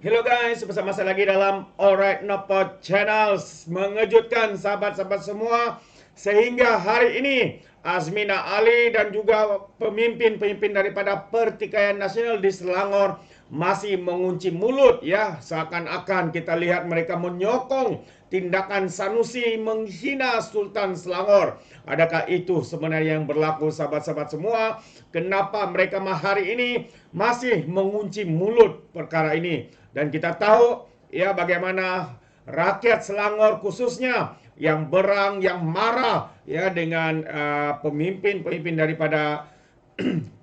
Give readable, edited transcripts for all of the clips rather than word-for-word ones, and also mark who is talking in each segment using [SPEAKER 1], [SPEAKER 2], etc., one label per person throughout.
[SPEAKER 1] Hello guys, bersama saya lagi dalam Alright Nopo Channels. Mengejutkan sahabat-sahabat semua, sehingga hari ini Azmina Ali dan juga pemimpin-pemimpin daripada Pertikaian Nasional di Selangor masih mengunci mulut, ya. Seakan-akan kita lihat mereka menyokong tindakan Sanusi menghina Sultan Selangor. Adakah itu sebenarnya yang berlaku, sahabat-sahabat semua? Kenapa mereka hari ini masih mengunci mulut perkara ini? Dan kita tahu, ya, bagaimana rakyat Selangor khususnya yang berang, yang marah, ya, dengan pemimpin-pemimpin daripada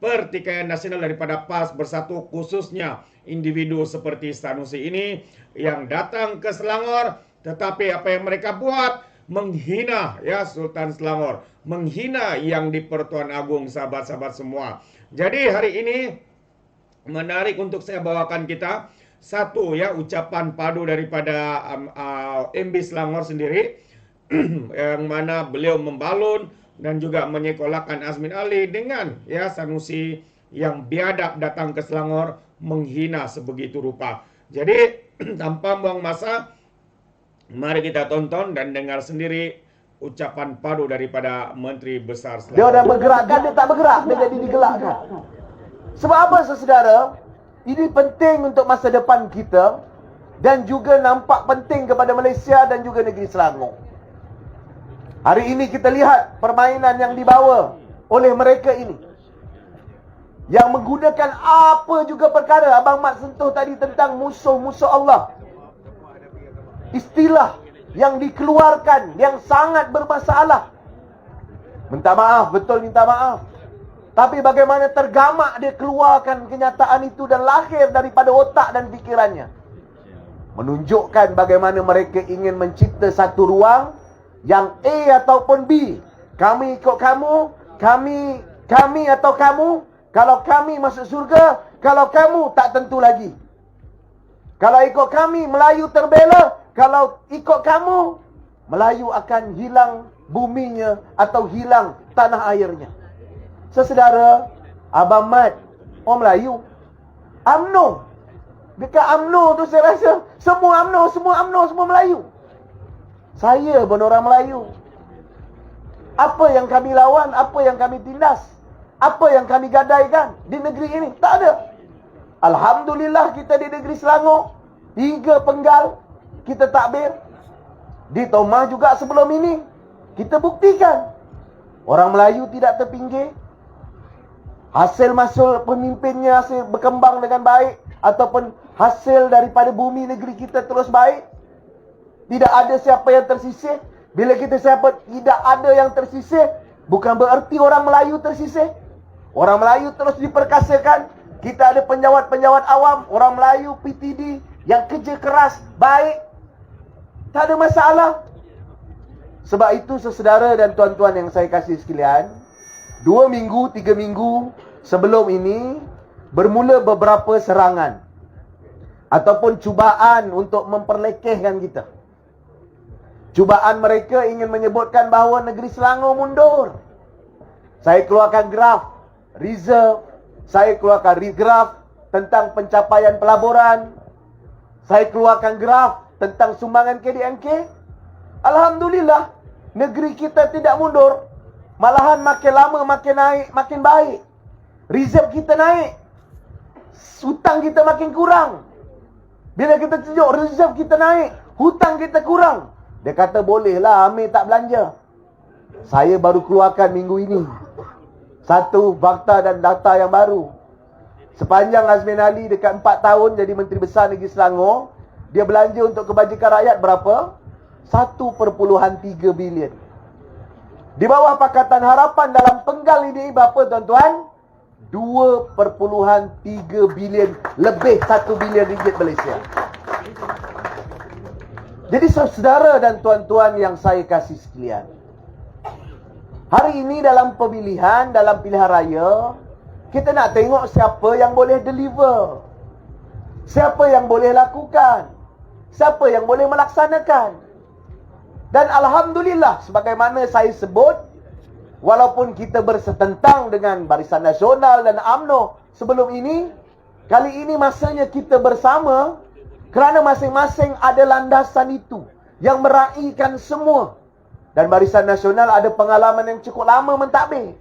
[SPEAKER 1] Pertikaian Nasional daripada PAS Bersatu, khususnya individu seperti Sanusi ini yang datang ke Selangor, tetapi apa yang mereka buat? Menghina, ya, Sultan Selangor, menghina yang di Pertuan Agung, sahabat-sahabat semua. Jadi hari ini menarik untuk saya bawakan kita satu, ya, ucapan padu daripada MB Selangor sendiri yang mana beliau membalun dan juga menyekolahkan Azmina Ali dengan, ya, Sanusi yang biadab datang ke Selangor menghina sebegitu rupa. Jadi tanpa buang masa, mari kita tonton dan dengar sendiri ucapan padu daripada Menteri Besar Selangor.
[SPEAKER 2] Dia dah bergerakkan, dia tak bergerak, dia jadi digelakkan. Sebab apa, saudara? Ini penting untuk masa depan kita dan juga nampak penting kepada Malaysia dan juga negeri Selangor. Hari ini kita lihat permainan yang dibawa oleh mereka ini, yang menggunakan apa juga perkara. Abang Mat sentuh tadi tentang musuh-musuh Allah. Istilah yang dikeluarkan yang sangat bermasalah. Minta maaf, betul minta maaf. Tapi bagaimana tergamak dia keluarkan kenyataan itu dan lahir daripada otak dan fikirannya. Menunjukkan bagaimana mereka ingin mencipta satu ruang yang A ataupun B. Kami ikut kamu, kami atau kamu. Kalau kami masuk surga, kalau kamu tak tentu lagi. Kalau ikut kami, Melayu terbela. Kalau ikut kamu, Melayu akan hilang buminya atau hilang tanah airnya. Saudara, Abang Mat, orang Melayu. UMNO. Dekat UMNO tu saya rasa semua UMNO, semua Melayu. Saya pun orang Melayu. Apa yang kami lawan, apa yang kami tindas, apa yang kami gadaikan di negeri ini? Tak ada. Alhamdulillah kita di negeri Selangor 3 penggal kita takbir. Di Tomah juga sebelum ini kita buktikan orang Melayu tidak terpinggir. Hasil masuk pemimpinnya hasil berkembang dengan baik, ataupun hasil daripada bumi negeri kita terus baik. Tidak ada siapa yang tersisih. Bila kita siapa tidak ada yang tersisih, bukan bererti orang Melayu tersisih. Orang Melayu terus diperkasakan. Kita ada penjawat-penjawat awam, orang Melayu PTD yang kerja keras, baik. Tak ada masalah. Sebab itu, saudara dan tuan-tuan yang saya kasih sekalian, 2 minggu, 3 minggu sebelum ini bermula beberapa serangan ataupun cubaan untuk memperlekehkan kita. Cubaan mereka ingin menyebutkan bahawa negeri Selangor mundur. Saya keluarkan graf reserve, saya keluarkan graf tentang pencapaian pelaburan, saya keluarkan graf tentang sumbangan KDNK. Alhamdulillah, negeri kita tidak mundur. Malahan makin lama makin naik, makin baik. Reserve kita naik. Hutang kita makin kurang. Bila kita tunjuk reserve kita naik, hutang kita kurang. Dia kata bolehlah Amir tak belanja. Saya baru keluarkan minggu ini satu fakta dan data yang baru. Sepanjang Azmina Ali dekat 4 tahun jadi Menteri Besar Negeri Selangor, dia belanja untuk kebajikan rakyat berapa? 1.3 bilion. Di bawah Pakatan Harapan dalam penggal ini berapa, tuan-tuan? 2.3 bilion, lebih 1 bilion ringgit Malaysia. Jadi saudara dan tuan-tuan yang saya kasih sekalian, hari ini dalam pemilihan, dalam pilihan raya, kita nak tengok siapa yang boleh deliver, siapa yang boleh lakukan, siapa yang boleh melaksanakan. Dan Alhamdulillah, sebagaimana saya sebut, walaupun kita bersetentang dengan Barisan Nasional dan UMNO sebelum ini, kali ini masanya kita bersama Kerana masing-masing ada landasan itu yang meraihkan semua. Dan Barisan Nasional ada pengalaman yang cukup lama mentadbir.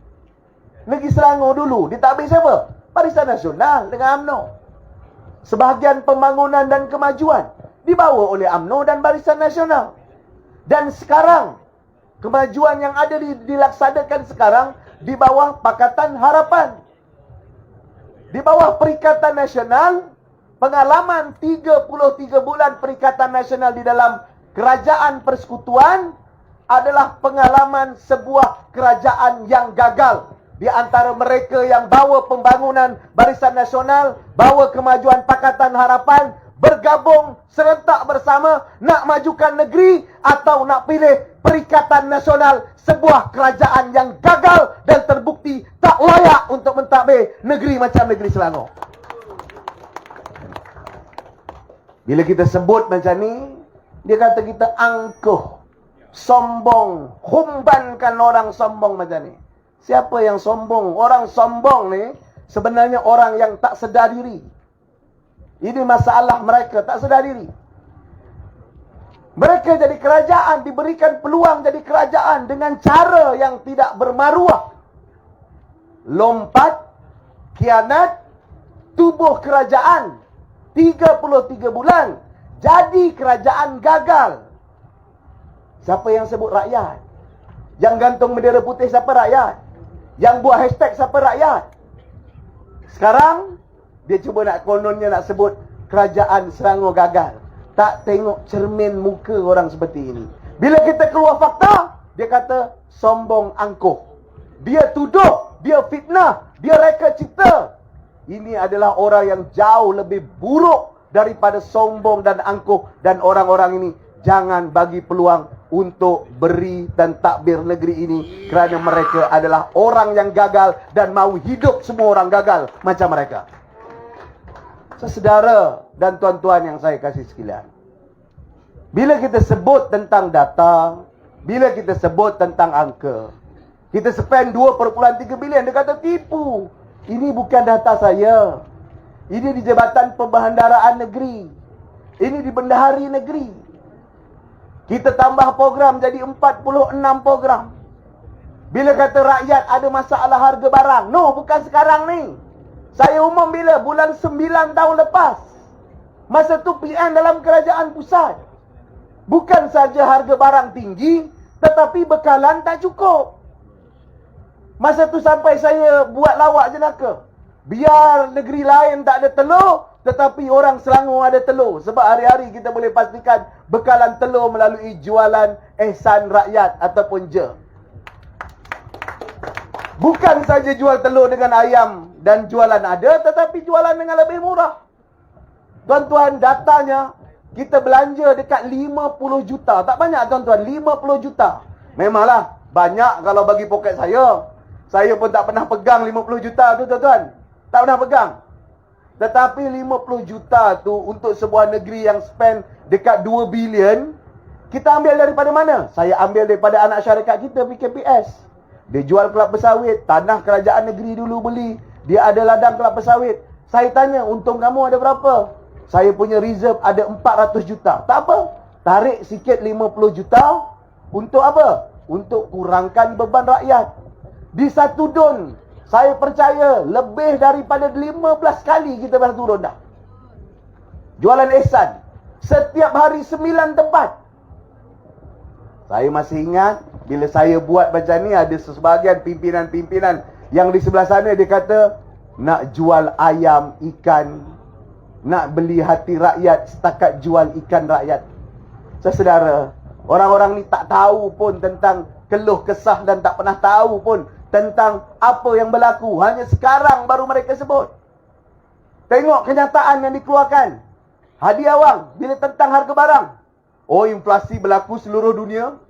[SPEAKER 2] Negeri Selangor dulu ditadbir siapa? Barisan Nasional dengan UMNO. Sebahagian pembangunan dan kemajuan dibawa oleh UMNO dan Barisan Nasional. Dan sekarang kemajuan yang ada dilaksanakan sekarang di bawah Pakatan Harapan. Di bawah Perikatan Nasional, pengalaman 33 bulan Perikatan Nasional di dalam Kerajaan Persekutuan adalah pengalaman sebuah kerajaan yang gagal. Di antara mereka yang bawa pembangunan Barisan Nasional, bawa kemajuan Pakatan Harapan, bergabung serentak bersama nak majukan negeri atau nak pilih Perikatan Nasional, sebuah kerajaan yang gagal dan terbukti tak layak untuk mentadbir negeri macam negeri Selangor. Bila kita sebut macam ni, dia kata kita angkuh, sombong, humbankan orang sombong macam ni. Siapa yang sombong? Orang sombong ni sebenarnya orang yang tak sedar diri. Ini masalah mereka, tak sedar diri. Mereka jadi kerajaan, diberikan peluang jadi kerajaan dengan cara yang tidak bermaruah. Lompat, khianat, tubuh kerajaan 33 bulan, jadi kerajaan gagal. Siapa yang sebut rakyat? Yang gantung bendera putih siapa? Rakyat. Yang buat hashtag siapa? Rakyat. Sekarang dia cuba nak kononnya nak sebut kerajaan Selangor gagal. Tak tengok cermin muka orang seperti ini. Bila kita keluar fakta, dia kata sombong angkuh. Dia tuduh, dia fitnah, dia reka cipta. Ini adalah orang yang jauh lebih buruk daripada sombong dan angkuh. Dan orang-orang ini jangan bagi peluang untuk beri dan takbir negeri ini, kerana mereka adalah orang yang gagal dan mahu hidup semua orang gagal macam mereka. Saudara dan tuan-tuan yang saya kasih sekalian, bila kita sebut tentang data, bila kita sebut tentang angka, kita spend 2.3 bilion, dia kata tipu. Ini bukan data saya. Ini di Jabatan Pembendaharaan Negeri. Ini di Bendahari Negeri. Kita tambah program jadi 46 program. Bila kata rakyat ada masalah harga barang, no, bukan sekarang ni. Saya umum bila? Bulan 9 tahun lepas. Masa tu PN dalam kerajaan pusat. Bukan saja harga barang tinggi, tetapi bekalan tak cukup. Masa tu sampai saya buat lawak jenaka. Biar negeri lain tak ada telur, tetapi orang Selangor ada telur. Sebab hari-hari kita boleh pastikan bekalan telur melalui jualan ihsan rakyat ataupun je. Bukan saja jual telur dengan ayam dan jualan ada, tetapi jualan dengan lebih murah. Tuan-tuan, datanya kita belanja dekat 50 juta. Tak banyak tuan-tuan, 50 juta. Memanglah banyak kalau bagi poket saya. Saya pun tak pernah pegang 50 juta tu tuan-tuan. Tak pernah pegang. Tetapi 50 juta tu untuk sebuah negeri yang spend dekat 2 bilion, kita ambil daripada mana? Saya ambil daripada anak syarikat kita, PKPS. Dia jual kelapa sawit, tanah kerajaan negeri dulu beli. Dia ada ladang kelapa sawit. Saya tanya, untung kamu ada berapa? Saya punya reserve ada 400 juta. Tak apa, tarik sikit 50 juta. Untuk apa? Untuk kurangkan beban rakyat. Di satu dun, saya percaya lebih daripada 15 kali kita dah turun dah. Jualan ihsan. Setiap hari 9 tempat. Saya masih ingat bila saya buat macam ni, ada sebahagian pimpinan-pimpinan yang di sebelah sana dia kata nak jual ayam, ikan, nak beli hati rakyat setakat jual ikan rakyat. Saudara, orang-orang ni tak tahu pun tentang keluh kesah dan tak pernah tahu pun tentang apa yang berlaku. Hanya sekarang baru mereka sebut. Tengok kenyataan yang dikeluarkan. Hadiah wang bila tentang harga barang. Oh, inflasi berlaku seluruh dunia.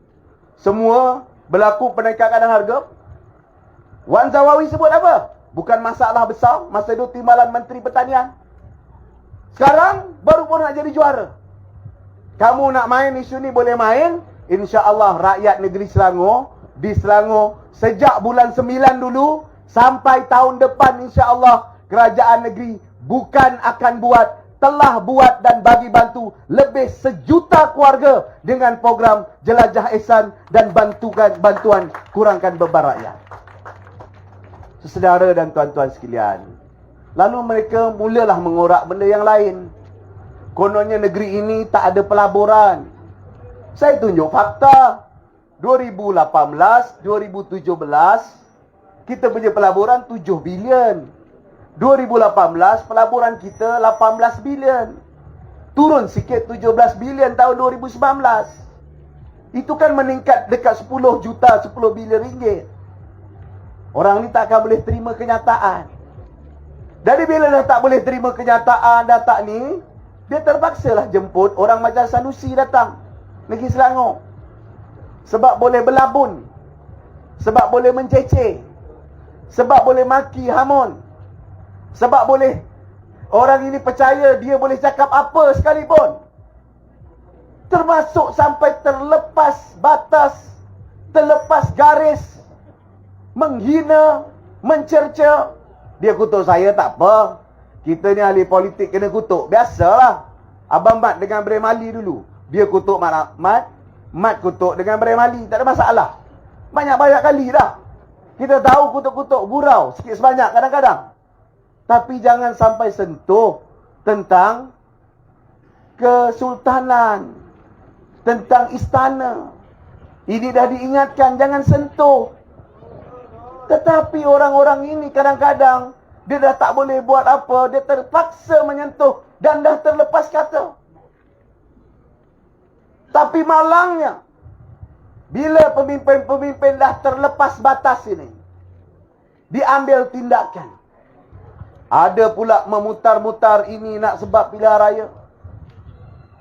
[SPEAKER 2] Semua berlaku peningkatan harga. Wan Zawawi sebut apa? Bukan masalah besar. Masa itu timbalan Menteri Pertanian. Sekarang baru pun nak jadi juara. Kamu nak main isu ni boleh main. InsyaAllah rakyat negeri Selangor, di Selangor, sejak bulan 9 dulu sampai tahun depan, insyaAllah kerajaan negeri bukan akan buat telah buat dan bagi bantu lebih 1 juta keluarga dengan program Jelajah Ihsan dan bantuan kurangkan beban rakyat. Saudara dan tuan-tuan sekalian, lalu mereka mulalah mengorak benda yang lain. Kononnya negeri ini tak ada pelaburan. Saya tunjuk fakta. 2018, 2017, kita punya pelaburan 7 bilion. 2018, pelaburan kita 18 bilion. Turun sikit 17 bilion tahun 2019. Itu kan meningkat dekat 10 juta, 10 bilion ringgit. Orang ni tak akan boleh terima kenyataan. Dari bila dah tak boleh terima kenyataan data ni, dia terpaksalah jemput orang macam Sanusi datang Negeri Selangor. Sebab boleh berlabun, sebab boleh menceceh, sebab boleh maki hamun, sebab boleh orang ini percaya dia boleh cakap apa sekalipun, termasuk sampai terlepas batas, terlepas garis, menghina, mencerca. Dia kutuk saya, tak apa, kita ni ahli politik kena kutuk, biasalah. Abang Mat dengan Ibrahim Ali dulu, dia kutuk Mat kutuk dengan Ibrahim Ali, tak ada masalah. Banyak-banyak kali dah kita tahu kutuk-kutuk, gurau sikit sebanyak kadang-kadang. Tapi jangan sampai sentuh tentang kesultanan, tentang istana. Ini dah diingatkan, jangan sentuh. Tetapi orang-orang ini kadang-kadang dia dah tak boleh buat apa, dia terpaksa menyentuh dan dah terlepas kata. Tapi malangnya, bila pemimpin-pemimpin dah terlepas batas ini, diambil tindakan. Ada pula memutar-mutar ini nak sebab pilihan raya.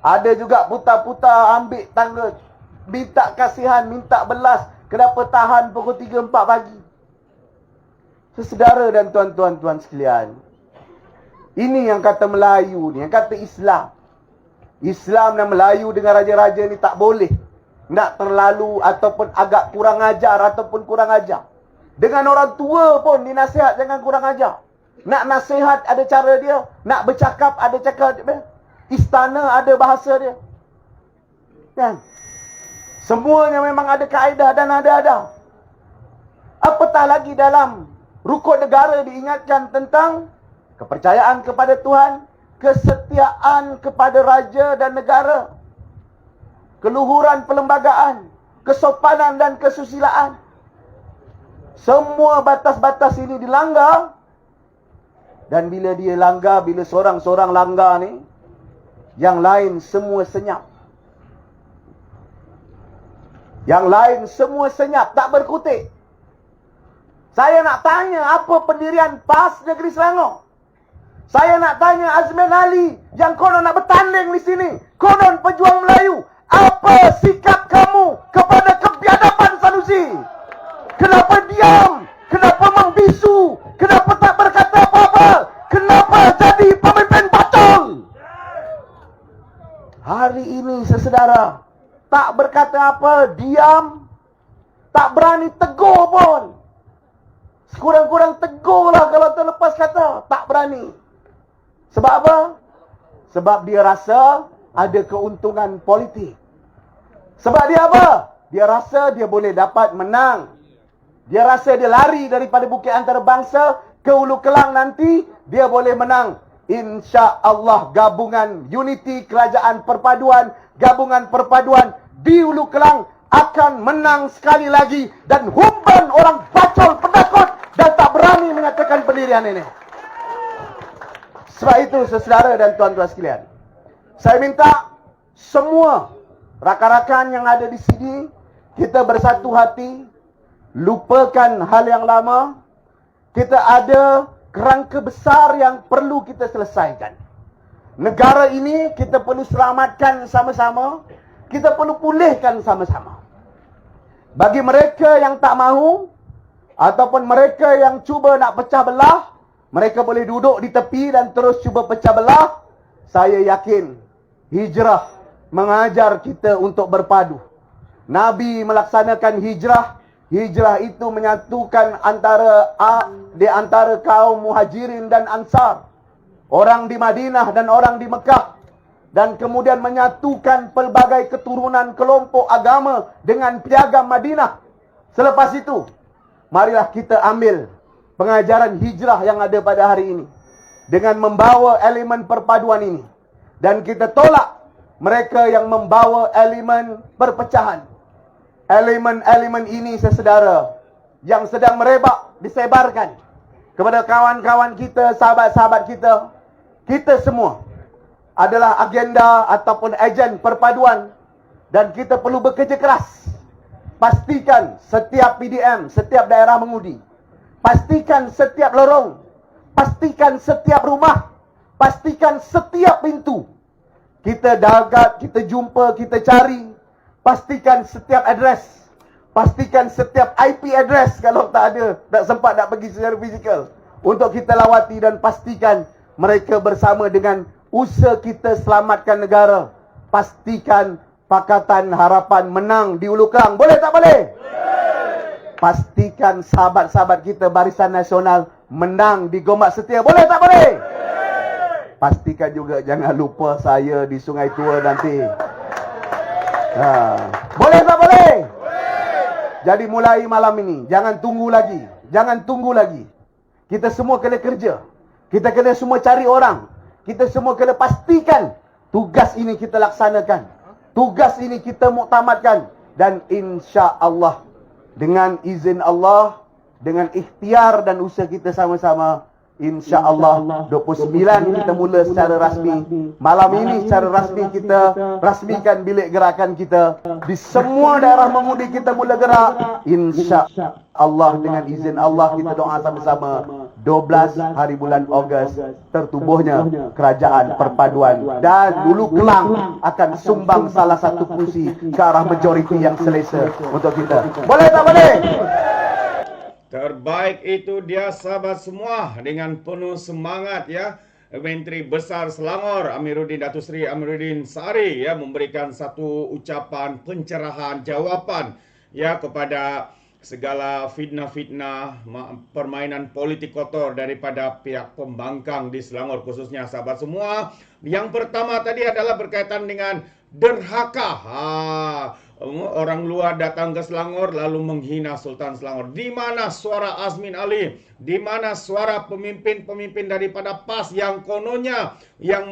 [SPEAKER 2] Ada juga putar-putar ambil tangga, minta kasihan, minta belas. Kenapa tahan pukul 3-4 pagi? Saudara dan tuan-tuan sekalian, ini yang kata Melayu ni, yang kata Islam. Islam dan Melayu dengan raja-raja ni tak boleh nak terlalu ataupun agak kurang ajar ataupun kurang ajar. Dengan orang tua pun dinasihat jangan kurang ajar. Nak nasihat ada cara dia, nak bercakap ada cakap dia. Istana ada bahasa dia. Kan? Semuanya memang ada kaedah dan ada. Apatah lagi dalam rukun negara diingatkan tentang kepercayaan kepada Tuhan, kesetiaan kepada raja dan negara, keluhuran perlembagaan, kesopanan dan kesusilaan. Semua batas-batas ini dilanggar. Dan bila dia langgar, bila seorang-seorang langgar ni, yang lain semua senyap. Yang lain semua senyap, tak berkutik. Saya nak tanya apa pendirian PAS Negeri Selangor. Saya nak tanya Azmin Ali yang konon nak bertanding di sini, konon pejuang Melayu. Apa sikap kamu kepada kebiadaban Sanusi? Kenapa diam? Kenapa membisu? Kenapa tak berkata apa-apa? Kenapa jadi pemimpin bacol? Hari ini saudara, tak berkata apa, diam, tak berani tegur pun. Sekurang-kurang tegurlah kalau terlepas kata, tak berani. Sebab apa? Sebab dia rasa ada keuntungan politik. Sebab dia apa? Dia rasa dia boleh dapat menang. Dia rasa dia lari daripada Bukit Antarabangsa ke Hulu Kelang nanti, dia boleh menang. Insya-Allah gabungan unity kerajaan perpaduan, gabungan perpaduan di Hulu Kelang akan menang sekali lagi. Dan humban orang bacol penakut dan tak berani mengatakan pendirian ini. Sebab itu saudara dan tuan-tuan sekalian, saya minta semua rakan-rakan yang ada di sini, kita bersatu hati, lupakan hal yang lama. Kita ada kerangka besar yang perlu kita selesaikan. Negara ini kita perlu selamatkan sama-sama, kita perlu pulihkan sama-sama. Bagi mereka yang tak mahu ataupun mereka yang cuba nak pecah belah, mereka boleh duduk di tepi dan terus cuba pecah belah. Saya yakin hijrah mengajar kita untuk berpadu. Nabi melaksanakan hijrah. Hijrah itu menyatukan di antara kaum Muhajirin dan Ansar. orang di Madinah dan orang di Mekah, dan kemudian menyatukan pelbagai keturunan kelompok agama dengan piagam Madinah. Selepas itu, marilah kita ambil pengajaran hijrah yang ada pada hari ini dengan membawa elemen perpaduan ini, dan kita tolak mereka yang membawa elemen perpecahan. Elemen-elemen ini, saudara, yang sedang merebak disebarkan kepada kawan-kawan kita, sahabat-sahabat kita, kita semua adalah agenda ataupun ejen perpaduan, dan kita perlu bekerja keras. Pastikan setiap PDM, setiap daerah mengundi, pastikan setiap lorong, pastikan setiap rumah, pastikan setiap pintu kita dagat, kita jumpa, kita cari. Pastikan setiap address, pastikan setiap IP address kalau tak ada, tak sempat nak pergi secara fizikal, untuk kita lawati, dan pastikan mereka bersama dengan usaha kita selamatkan negara. Pastikan Pakatan Harapan menang di Ulu Kelang. Boleh tak boleh? Pastikan sahabat-sahabat kita Barisan Nasional menang di Gombak Setia. Boleh tak boleh? Pastikan juga jangan lupa saya di Sungai Tua nanti. Boleh tak boleh? Jadi mulai malam ini, jangan tunggu lagi. Jangan tunggu lagi. Kita semua kena kerja. Kita kena semua cari orang. Kita semua kena pastikan tugas ini kita laksanakan. Tugas ini kita muktamadkan. Dan insya Allah, dengan izin Allah, dengan ikhtiar dan usaha kita sama-sama, insya Allah 29 kita mula secara rasmi. Malam ini secara rasmi kita rasmikan bilik gerakan kita. Di semua daerah mengundi kita mula gerak. Insya Allah, dengan izin Allah, kita doa sama-sama. 12 hari bulan Ogos tertubuhnya Kerajaan Perpaduan, dan Ulu Kelang akan sumbang salah satu kursi ke arah majoriti yang selesa untuk kita. Boleh tak boleh?
[SPEAKER 1] Terbaik itu dia, sahabat semua, dengan penuh semangat ya. Menteri Besar Selangor Amiruddin Datuk Seri Amiruddin Sari ya memberikan satu ucapan pencerahan jawapan ya kepada segala fitnah-fitnah permainan politik kotor daripada pihak pembangkang di Selangor, khususnya sahabat semua. Yang pertama tadi adalah berkaitan dengan derhaka. Orang luar datang ke Selangor lalu menghina Sultan Selangor. Di mana suara Azmin Ali? Di mana suara pemimpin-pemimpin daripada PAS yang kononnya yang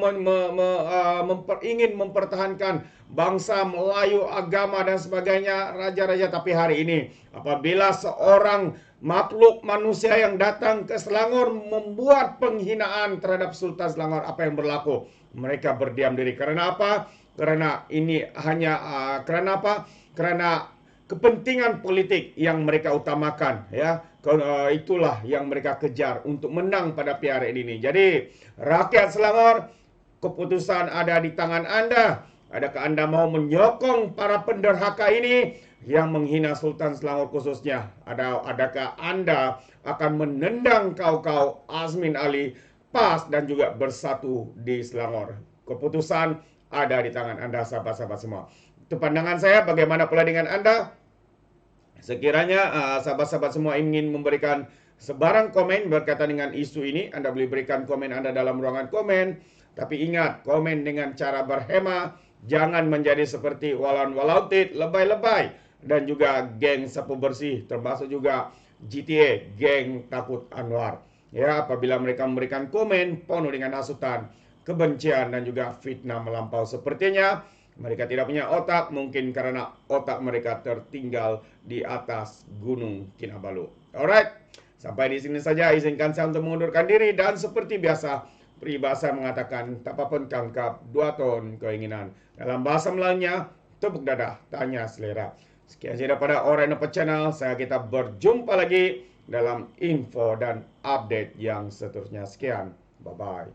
[SPEAKER 1] ingin mempertahankan bangsa Melayu, agama dan sebagainya, raja-raja. Tapi hari ini apabila seorang makhluk manusia yang datang ke Selangor membuat penghinaan terhadap Sultan Selangor, apa yang berlaku? Mereka berdiam diri. Karena apa? Karena ini hanya karena apa? Karena kepentingan politik yang mereka utamakan ya. Itulah yang mereka kejar untuk menang pada PR ini. Jadi rakyat Selangor, keputusan ada di tangan Anda. Adakah Anda mau menyokong para penderhaka ini yang menghina Sultan Selangor khususnya? Adakah Anda akan menendang kau-kau Azmin Ali, PAS dan juga Bersatu di Selangor? Keputusan ada di tangan Anda, sahabat-sahabat semua. Itu pandangan saya. Bagaimana pula dengan Anda? Sekiranya sahabat-sahabat semua ingin memberikan sebarang komen berkaitan dengan isu ini, Anda boleh berikan komen Anda dalam ruangan komen. Tapi ingat, komen dengan cara berhema. Jangan menjadi seperti Walan Walautit, lebay-lebay. Dan juga geng sapu bersih, termasuk juga GTA, geng takut Anwar. Ya, apabila mereka memberikan komen penuh dengan hasutan, kebencian dan juga fitnah melampau. Sepertinya mereka tidak punya otak, mungkin karena otak mereka tertinggal di atas Gunung Kinabalu. Alright, sampai di sini saja. Izinkan saya untuk mengundurkan diri, dan seperti biasa peribahasa mengatakan tak apa pun tangkap 2 ton keinginan. Dalam bahasa Melayunya, tepuk dadah, tanya selera. Sekian saja daripada Alright Nampak Channel. Kita berjumpa lagi dalam info dan update yang seterusnya. Sekian, bye-bye.